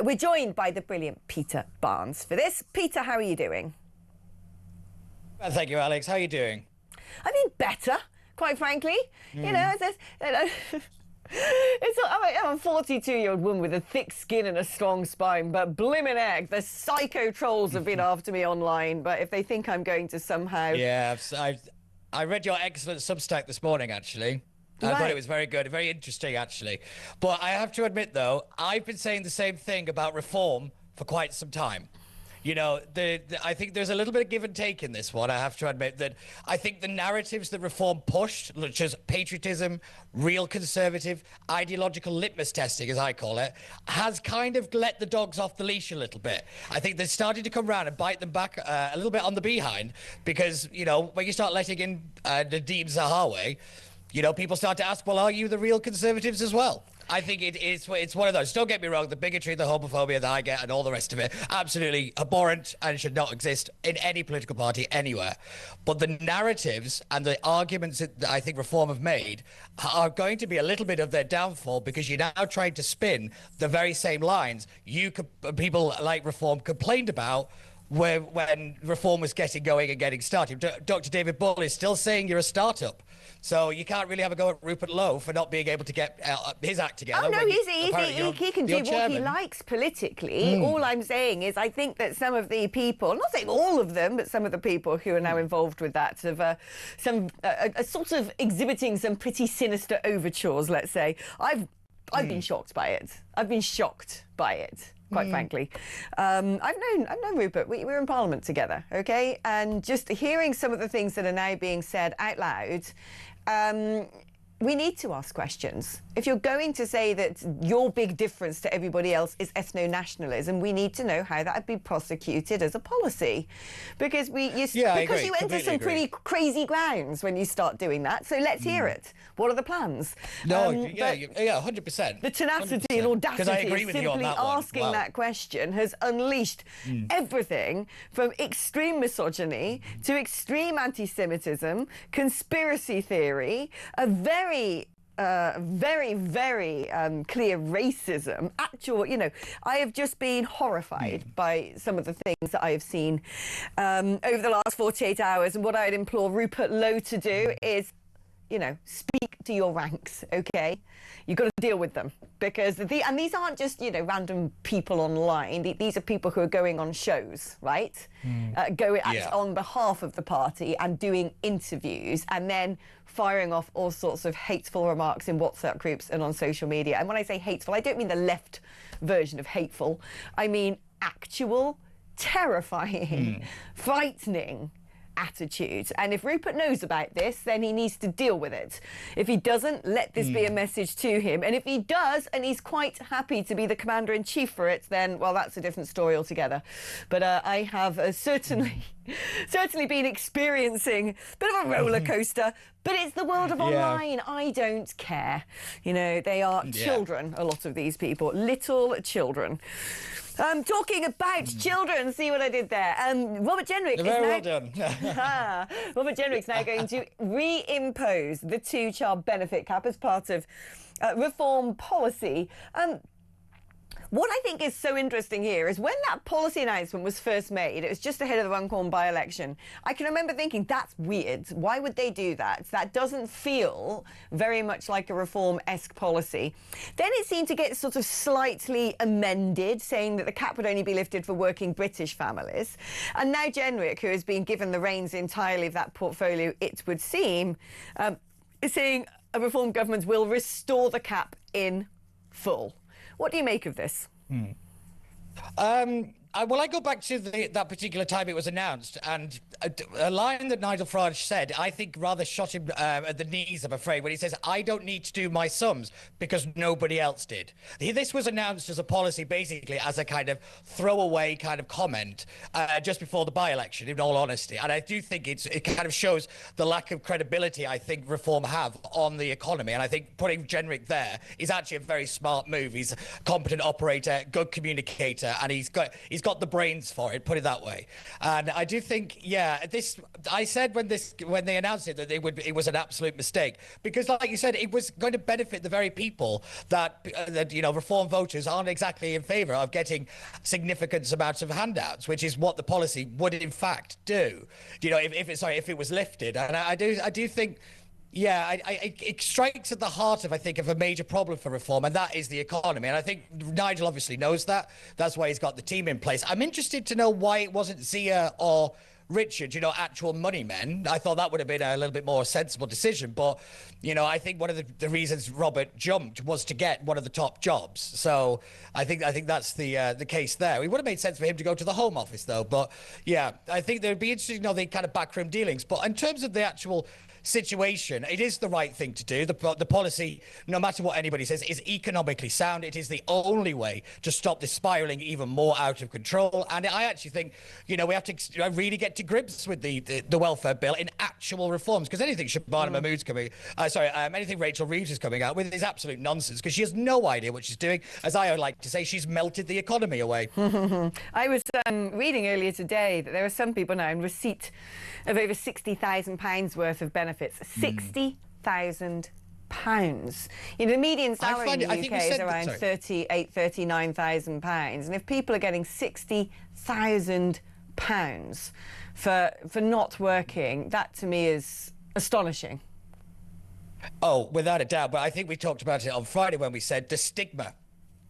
We're joined by the brilliant Peter Barnes for this. Peter, how are you doing? Well, thank you, Alex. How are you doing? I mean, better, quite frankly. You know, I'm a 42-year-old woman with a thick skin and a strong spine, but blimmin' heck, the psycho trolls have been after me online. But if they think I'm going to somehow... Yeah, I read your excellent Substack this morning, actually. I thought it was very good, very interesting, actually. But I have to admit, though, I've been saying the same thing about reform for quite some time. You know, I think there's a little bit of give and take in this one. I have to admit that I think the narratives that reform pushed, such as patriotism, real conservative, ideological litmus testing, as I call it, has kind of let the dogs off the leash a little bit. I think they're starting to come around and bite them back a little bit on the behind because, you know, when you start letting in Nadeem Zahawi, you know, people start to ask, well, are you the real conservatives as well? I think it's one of those. Don't get me wrong, the bigotry, the homophobia that I get and all the rest of it, absolutely abhorrent and should not exist in any political party anywhere. But the narratives and the arguments that I think Reform have made are going to be a little bit of their downfall because you're now trying to spin the very same lines people like Reform complained about when Reform was getting going and getting started. Dr. David Bull is still saying you're a startup. So you can't really have a go at Rupert Lowe for not being able to get his act together. Oh, no, he can do what he likes politically. All I'm saying is I think that some of the people, I'm not saying all of them, but some of the people who are now involved with that have sort of exhibiting some pretty sinister overtures, let's say. I've been shocked by it. I've been shocked by it. Quite frankly. I've known Rupert. We were in Parliament together, okay? And just hearing some of the things that are now being said out loud, we need to ask questions. If you're going to say that your big difference to everybody else is ethno-nationalism, we need to know how that would be prosecuted as a policy. Because you enter some pretty crazy grounds when you start doing that. So let's hear it. What are the plans? No, 100%. The tenacity 100%. And audacity of simply asking that question has unleashed everything from extreme misogyny to extreme anti-Semitism, conspiracy theory, a very clear racism. I have just been horrified by some of the things that I have seen over the last 48 hours. And what I'd implore Rupert Lowe to do is, speak to your ranks, okay? You've got to deal with them because and these aren't just, random people online. These are people who are going on shows, right? On behalf of the party and doing interviews and then firing off all sorts of hateful remarks in WhatsApp groups and on social media. And when I say hateful, I don't mean the left version of hateful. I mean actual, terrifying, frightening attitudes. And if Rupert knows about this, then he needs to deal with it. If he doesn't, let this be a message to him. And if he does, and he's quite happy to be the commander-in-chief for it, then, well, that's a different story altogether. But I have certainly been experiencing a bit of a roller coaster, but it's the world of online. I don't care. They are children, a lot of these people, little children. Talking about children, see what I did there. Robert Jenrick Robert Jenrick's now going to reimpose the 2-child benefit cap as part of reform policy. What I think is so interesting here is when that policy announcement was first made, it was just ahead of the Runcorn by-election. I can remember thinking, that's weird. Why would they do that? That doesn't feel very much like a reform-esque policy. Then it seemed to get sort of slightly amended, saying that the cap would only be lifted for working British families. And now Jenrick, who has been given the reins entirely of that portfolio, it would seem, is saying a reform government will restore the cap in full. What do you make of this? Well, I go back to that particular time it was announced, and a line that Nigel Farage said, I think rather shot him at the knees, I'm afraid, when he says, I don't need to do my sums because nobody else did. This was announced as a policy, basically, as a kind of throwaway kind of comment just before the by-election, in all honesty. And I do think it kind of shows the lack of credibility I think Reform have on the economy. And I think putting Jenrick there is actually a very smart move. He's a competent operator, good communicator, and he's got got the brains for it, put it that way. And I do think, I said when they announced it that it was an absolute mistake, because like you said, it was going to benefit the very people that reform voters aren't exactly in favor of getting significant amounts of handouts, which is what the policy would in fact do. If it was lifted. And I do think. Yeah, it strikes at the heart of, I think, of a major problem for reform, and that is the economy. And I think Nigel obviously knows that. That's why he's got the team in place. I'm interested to know why it wasn't Zia or Richard, actual money men. I thought that would have been a little bit more sensible decision. But, I think one of the reasons Robert jumped was to get one of the top jobs. So I think that's the case there. It would have made sense for him to go to the Home Office, though. But, yeah, I think there'd be interesting to know the kind of backroom dealings. But in terms of the actual situation, it is the right thing to do. The policy, no matter what anybody says, is economically sound. It is the only way to stop this spiraling even more out of control. And I actually think, we have to really get to grips with the welfare bill in actual reforms, because anything Shabana Mahmood's anything Rachel Reeves is coming out with is absolute nonsense, because she has no idea what she's doing. As I like to say, she's melted the economy away. I was reading earlier today that there are some people now in receipt of over £60,000 worth of benefits. £60,000. The median salary in the UK is around £39,000, and if people are getting £60,000 for not working, that to me is astonishing. Oh, without a doubt. But I think we talked about it on Friday when we said the stigma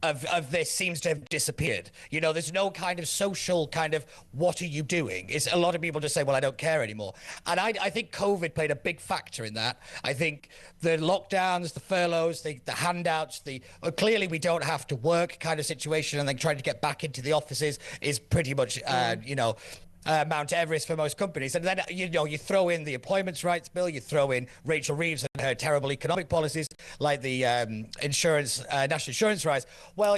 of this seems to have disappeared. There's no kind of social kind of, what are you doing? It's a lot of people just say, well, I don't care anymore. And I think COVID played a big factor in that. I think the lockdowns, the furloughs, the handouts, clearly we don't have to work kind of situation, and then trying to get back into the offices is pretty much, Mount Everest for most companies. And then, you throw in the Employment Rights Bill, you throw in Rachel Reeves and her terrible economic policies, like the national insurance rise. Well,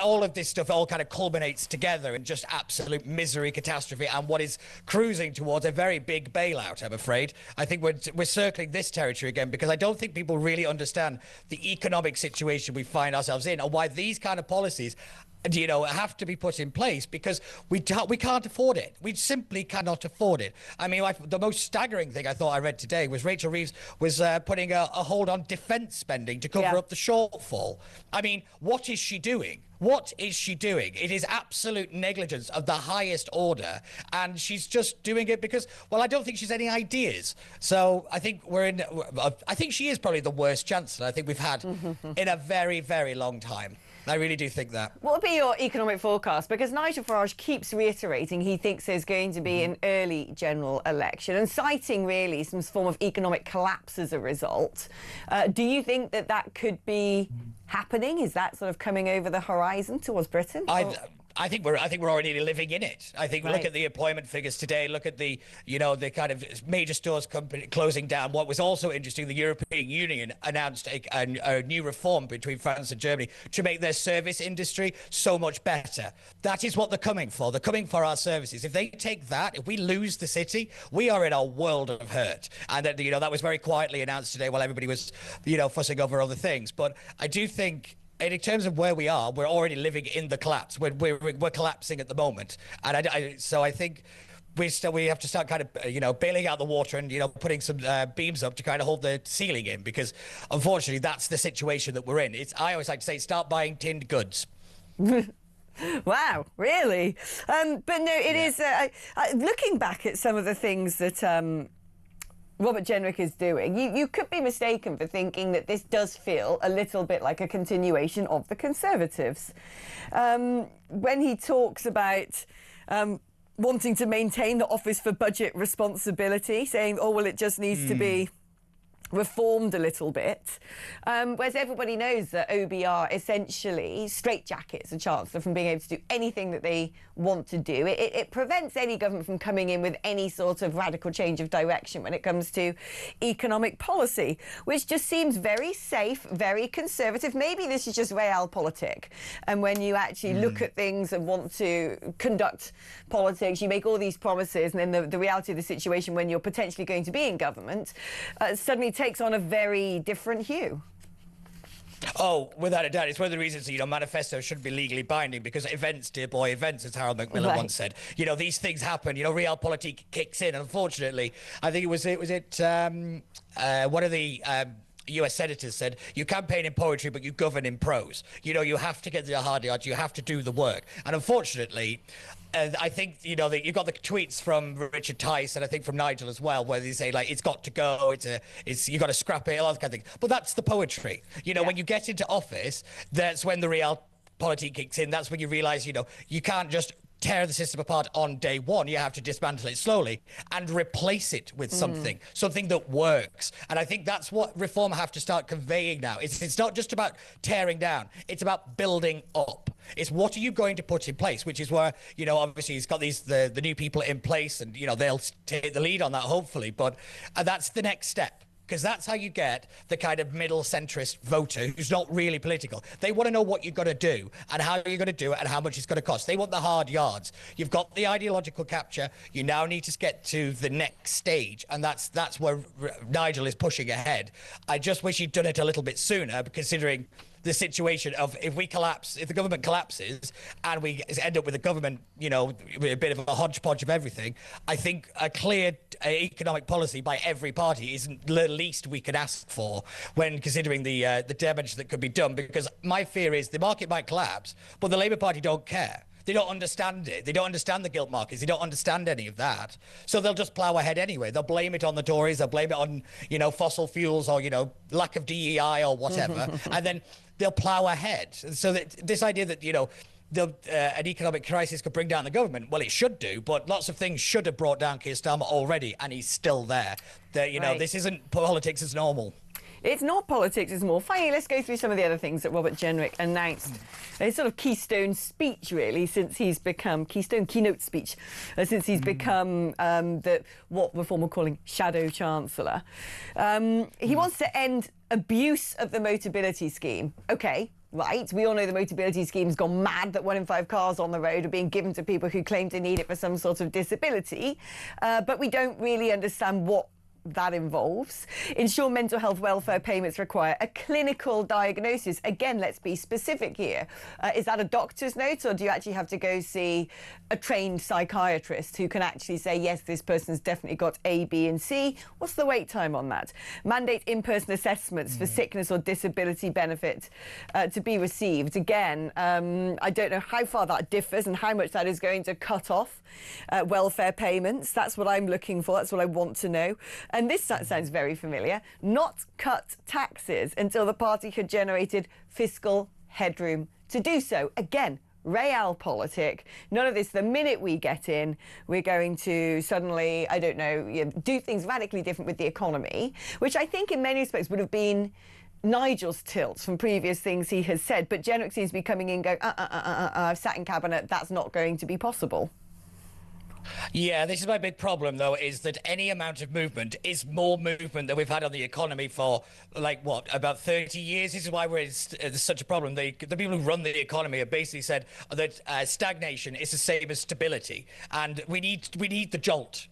all of this stuff all kind of culminates together in just absolute misery, catastrophe, and what is cruising towards a very big bailout, I'm afraid. I think we're circling this territory again, because I don't think people really understand the economic situation we find ourselves in, and why these kind of policies have to be put in place, because we can't afford it. We simply cannot afford it. I mean, the most staggering thing I thought I read today was Rachel Reeves was putting a hold on defence spending to cover up the shortfall. I mean, what is she doing? What is she doing? It is absolute negligence of the highest order, and she's just doing it because, well, I don't think she's any ideas. So I think I think she is probably the worst chancellor I think we've had in a very, very long time. I really do think that. What would be your economic forecast? Because Nigel Farage keeps reiterating he thinks there's going to be an early general election, and citing really some form of economic collapse as a result. Do you think that could be happening? Is that sort of coming over the horizon towards Britain? I think we're already living in it. I think look at the employment figures today. Look at the kind of major stores company closing down. What was also interesting, the European Union announced a new reform between France and Germany to make their service industry so much better. That is what they're coming for. They're coming for our services. If they take that, if we lose the city, we are in a world of hurt. And that was very quietly announced today while everybody was fussing over other things. But I do think, in terms of where we are, we're already living in the collapse. We're collapsing at the moment, and so I think we have to start kind of bailing out the water and putting some beams up to kind of hold the ceiling in, because unfortunately that's the situation that we're in. I always like to say, start buying tinned goods. Wow, really? But no, it is looking back at some of the things that Robert Jenrick is doing, you could be mistaken for thinking that this does feel a little bit like a continuation of the Conservatives. When he talks about wanting to maintain the Office for Budget Responsibility, saying, oh, well, it just needs to be reformed a little bit, whereas everybody knows that OBR essentially straitjackets a chancellor from being able to do anything that they want to do. It prevents any government from coming in with any sort of radical change of direction when it comes to economic policy, which just seems very safe, very conservative. Maybe this is just Realpolitik, and when you actually look at things and want to conduct politics, you make all these promises, and then the reality of the situation when you're potentially going to be in government suddenly takes on a very different hue. Oh, without a doubt. It's one of the reasons, manifestos shouldn't be legally binding, because events, dear boy, events, as Harold Macmillan once said. These things happen. Realpolitik kicks in. Unfortunately, I think one of the US senators said, you campaign in poetry, but you govern in prose. You have to get the hard yards. You have to do the work. And unfortunately, I think, you've got the tweets from Richard Tice and I think from Nigel as well, where they say, like, it's got to go. You got to scrap it, all that kind of thing. But that's the poetry. When you get into office, that's when the realpolitik kicks in. That's when you realize, you can't just tear the system apart on day one. You have to dismantle it slowly and replace it with something that works. And I think that's what reform have to start conveying now. It's not just about tearing down. It's about building up. It's what are you going to put in place, which is where, obviously he's got the new people in place and, they'll take the lead on that, hopefully. But that's the next step. Because that's how you get the kind of middle centrist voter who's not really political. They want to know what you're going to do and how you're going to do it and how much it's going to cost. They want the hard yards. You've got the ideological capture. You now need to get to the next stage. And that's where Nigel is pushing ahead. I just wish he'd done it a little bit sooner, considering the situation of if the government collapses and we end up with a government, with a bit of a hodgepodge of everything, I think a clear economic policy by every party isn't the least we could ask for when considering the damage that could be done. Because my fear is the market might collapse, but the Labour Party don't care. They don't understand it. They don't understand the gilt markets. They don't understand any of that. So they'll just plough ahead anyway. They'll blame it on the Tories. They'll blame it on, fossil fuels or, lack of DEI or whatever. And then they'll plough ahead. So that this idea that, an economic crisis could bring down the government, well, it should do, but lots of things should have brought down Keir Starmer already, and he's still there. This isn't politics as normal. It's not politics, it's more. Finally, let's go through some of the other things that Robert Jenrick announced. His sort of keystone speech, really, since he's become keynote speech, since he's become what Reform are calling Shadow Chancellor. He wants to end abuse of the Motability Scheme. OK. Right, we all know the Motability Scheme's gone mad, that 1 in 5 cars on the road are being given to people who claim to need it for some sort of disability. But we don't really understand what that involves. Ensure mental health welfare payments require a clinical diagnosis. Again, let's be specific here. Is that a doctor's note, or do you actually have to go see a trained psychiatrist who can actually say, yes, this person's definitely got A, B and C? What's the wait time on that? Mandate in-person assessments for sickness or disability benefit to be received. Again, I don't know how far that differs and how much that is going to cut off welfare payments. That's what I'm looking for. That's what I want to know. And this sounds very familiar. Not cut taxes until the party had generated fiscal headroom to do so. Again, Realpolitik. None of this. The minute we get in, we're going to suddenly, I don't know, do things radically different with the economy, which I think in many respects would have been Nigel's tilt from previous things he has said. But Jenrick seems to be coming in going, I've sat in cabinet, that's not going to be possible. Yeah, this is my big problem, though, is that any amount of movement is more movement than we've had on the economy for, about 30 years. This is why there's such a problem. The people who run the economy have basically said that stagnation is the same as stability, and we need the jolt.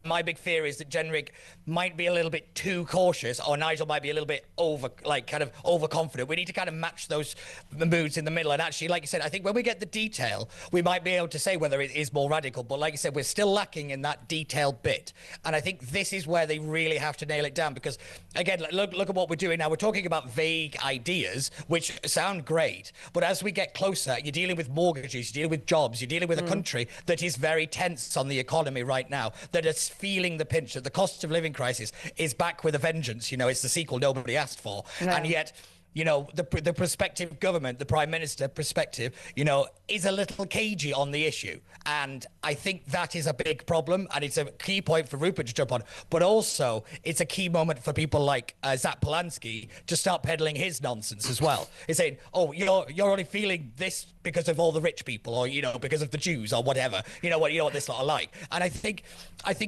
My big fear is that Jenrick might be a little bit too cautious, or Nigel might be a little bit overconfident. We need to kind of match those moods in the middle. And actually, like you said, I think when we get the detail, we might be able to say whether it is more radical. But like you said, we're still lacking in that detail bit. And I think this is where they really have to nail it down. Because, again, look at what we're doing now. We're talking about vague ideas, which sound great. But as we get closer, you're dealing with mortgages, you're dealing with jobs, you're dealing with a country that is very tense on the economy right now, that is feeling the pinch, that the cost of living crisis is back with a vengeance. It's the sequel nobody asked for. No. And yet, the prospective government, the Prime Minister perspective, is a little cagey on the issue. And I think that is a big problem. And it's a key point for Rupert to jump on. But also, it's a key moment for people like Zach Polanski to start peddling his nonsense as well. It's saying, oh, you're only feeling this because of all the rich people, or, because of the Jews or whatever. You know what this lot are like. And I think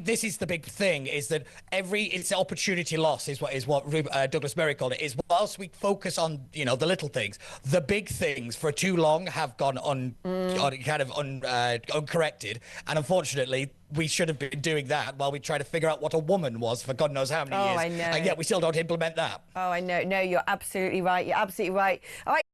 this is the big thing, is that it's opportunity loss is what Douglas Murray called it, is whilst we focus on, you know, the little things. The big things for too long have gone uncorrected, and unfortunately, we should have been doing that while we try to figure out what a woman was for God knows how many years. I know. And yet we still don't implement that. Oh, I know. No, you're absolutely right. You're absolutely right. All right.